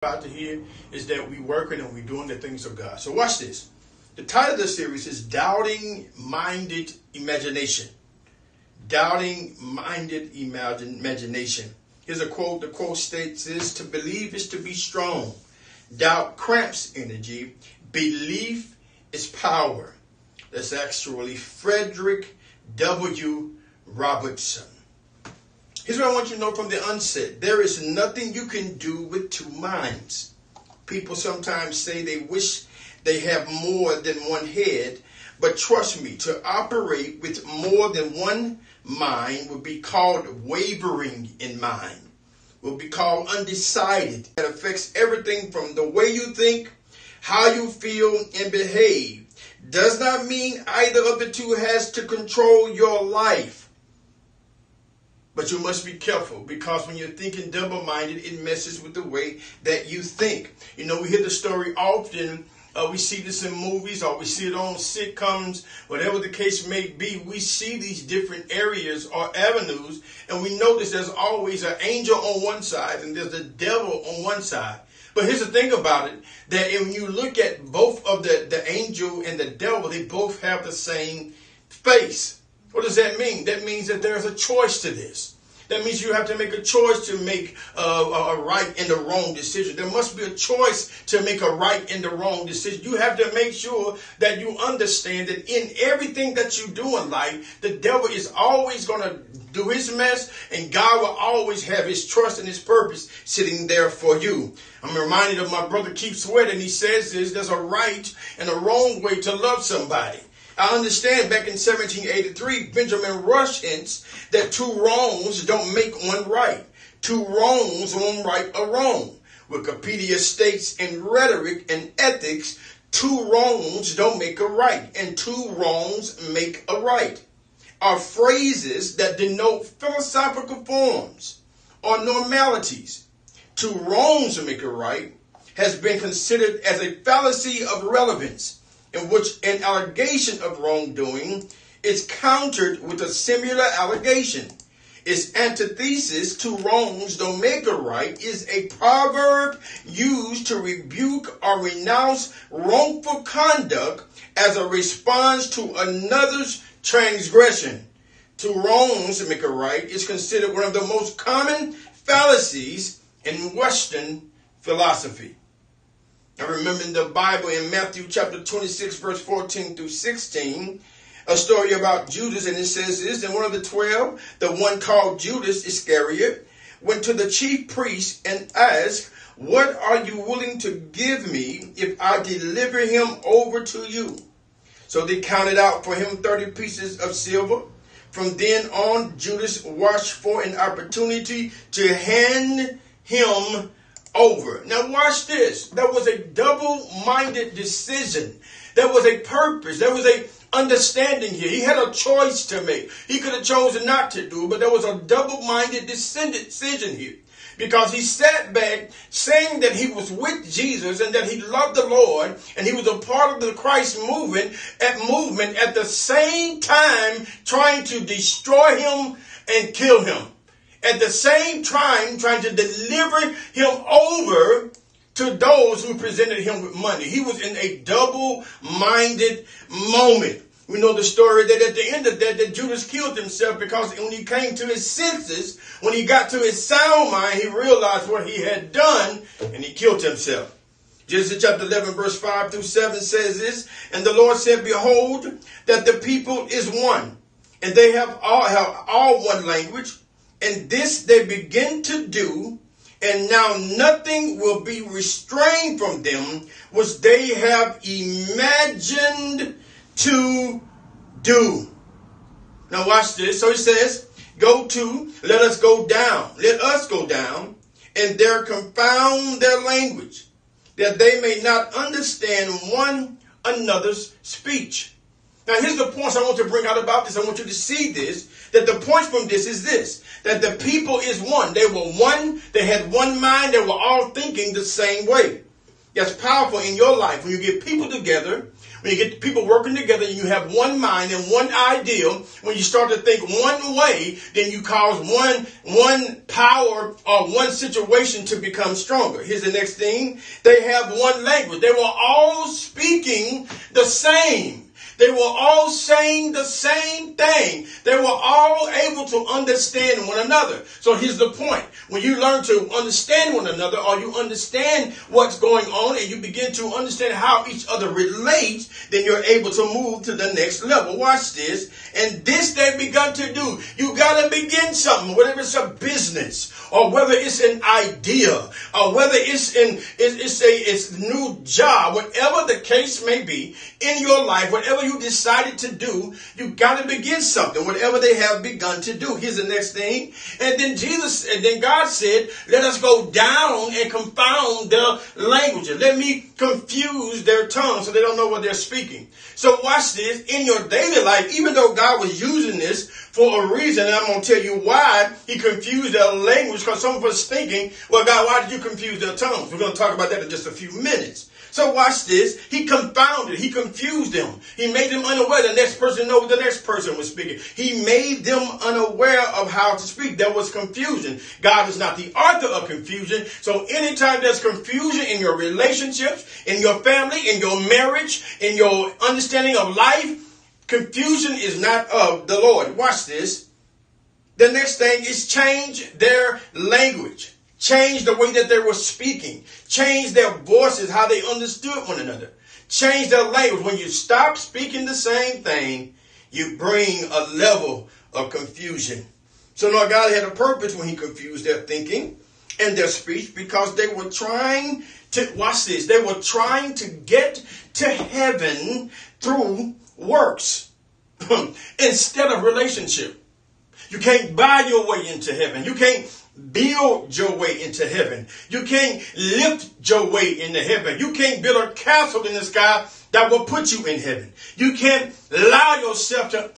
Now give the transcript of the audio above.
About to hear is that we working and we doing the things of God. So watch this. The title of the series is Doubting Minded Imagination. Doubting Minded Imagination. Here's a quote. The quote states this: to believe is to be strong. Doubt cramps energy. Belief is power. That's actually Frederick W. Robertson. Here's what I want you to know from the onset. There is nothing you can do with two minds. People sometimes say they wish they have more than one head, but trust me, to operate with more than one mind would be called wavering in mind, will be called undecided. That affects everything from the way you think, how you feel, and behave. Does not mean either of the two has to control your life. But you must be careful, because when you're thinking double-minded, it messes with the way that you think. You know, we hear the story often. We see this in movies, or we see it on sitcoms, whatever the case may be. We see these different areas or avenues, and we notice there's always an angel on one side and there's the devil on one side. But here's the thing about it, that when you look at both of the angel and the devil, they both have the same face. What does that mean? That means that there's a choice to this. That means you have to make a choice to make a right and a wrong decision. There must be a choice to make a right and a wrong decision. You have to make sure that you understand that in everything that you do in life, the devil is always going to do his mess, and God will always have his trust and his purpose sitting there for you. I'm reminded of my brother Keith Sweat, and he says this: there's a right and a wrong way to love somebody. I understand back in 1783, Benjamin Rush hints that two wrongs don't make one right. Two wrongs won't right a wrong. Wikipedia states in rhetoric and ethics, two wrongs don't make a right, and two wrongs make a right. Are phrases that denote philosophical forms or normalities. Two wrongs make a right has been considered as a fallacy of relevance, in which an allegation of wrongdoing is countered with a similar allegation. Its antithesis, two wrongs don't make a right, is a proverb used to rebuke or renounce wrongful conduct as a response to another's transgression. Two wrongs make a right is considered one of the most common fallacies in Western philosophy. I remember in the Bible in Matthew chapter 26, verse 14 through 16, a story about Judas, and it says this: and one of the 12, the one called Judas Iscariot, went to the chief priest and asked, "What are you willing to give me if I deliver him over to you?" So they counted out for him 30 pieces of silver. From then on, Judas watched for an opportunity to hand him over. Now watch this. There was a double-minded decision. There was a purpose. There was a understanding here. He had a choice to make. He could have chosen not to do it, but there was a double-minded decision here. Because he sat back saying that he was with Jesus and that he loved the Lord and he was a part of the Christ movement at the same time trying to destroy him and kill him. At the same time, trying to deliver him over to those who presented him with money. He was in a double-minded moment. We know the story that at the end of that Judas killed himself, because when he came to his senses, when he got to his sound mind, he realized what he had done, and he killed himself. Genesis chapter 11, verse 5 through 7 says this: and the Lord said, behold, that the people is one, and they have all one language. And this they begin to do, and now nothing will be restrained from them which they have imagined to do. Now watch this. So he says, let us go down, and there confound their language, that they may not understand one another's speech. Now here's the points I want to bring out about this. I want you to see this, that the point from this is this: that the people is one. They were one. They had one mind. They were all thinking the same way. that's powerful in your life, when you get people together, when you get people working together and you have one mind and one ideal, when you start to think one way, then you cause one power or one situation to become stronger. Here's the next thing. They have one language. They were all speaking the same. They were all saying the same thing. They were all able to understand one another. So here's the point. When you learn to understand one another, or you understand what's going on, and you begin to understand how each other relates, then you're able to move to the next level. Watch this. And this they begun to do. You got to begin something, whether it's a business, or whether it's an idea, or whether it's a new job, whatever the case may be in your life, whatever you decided to do, you got to begin something, whatever they have begun to do. Here's the next thing. And then God said, let us go down and confound their languages. Let me confuse their tongue so they don't know what they're speaking. So watch this. In your daily life, even though God was using this for a reason, and I'm going to tell you why he confused their language, because some of us thinking, well, God, why did you confuse their tongues? We're going to talk about that in just a few minutes. So watch this. He confounded. He confused them. He made them unaware. The next person know what the next person was speaking. He made them unaware of how to speak. There was confusion. God is not the author of confusion. So anytime there's confusion in your relationships, in your family, in your marriage, in your understanding of life, confusion is not of the Lord. Watch this. The next thing is change their language. Change the way that they were speaking. Change their voices, how they understood one another. Change their language. When you stop speaking the same thing, you bring a level of confusion. So now God had a purpose when he confused their thinking and their speech, because they were trying to, watch this, they were trying to get to heaven through works instead of relationship. You can't buy your way into heaven. You can't build your way into heaven. You can't lift your way into heaven. You can't build a castle in the sky that will put you in heaven. You can't allow yourself to